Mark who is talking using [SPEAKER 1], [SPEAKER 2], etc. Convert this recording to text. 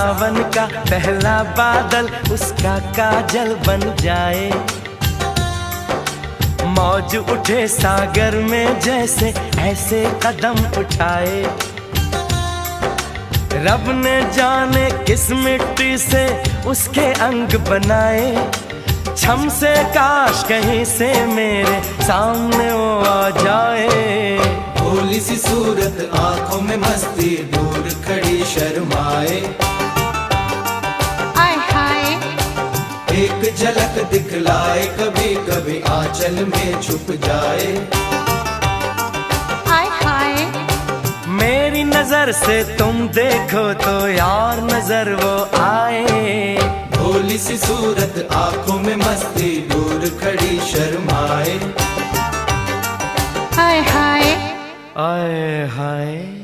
[SPEAKER 1] सावन का पहला बादल उसका काजल बन जाए। मौज उठे सागर में जैसे ऐसे कदम उठाए। रब ने जाने किस मिट्टी से उसके अंग बनाए। छम से काश कहीं से मेरे सामने वो आ जाए।
[SPEAKER 2] भोली सी सूरत आंखों में मस्ती, दूर खड़ी शर्माए।
[SPEAKER 3] आय हाय
[SPEAKER 2] एक झलक दिखलाए, कभी कभी आंचल में छुप जाए।
[SPEAKER 3] आय हाय
[SPEAKER 1] मेरी नजर से तुम देखो तो यार नजर वो आए।
[SPEAKER 2] भोली सी सूरत आंखों में मस्ती, दूर खड़ी शर्माए।
[SPEAKER 3] हाय हाय
[SPEAKER 1] आए हाय।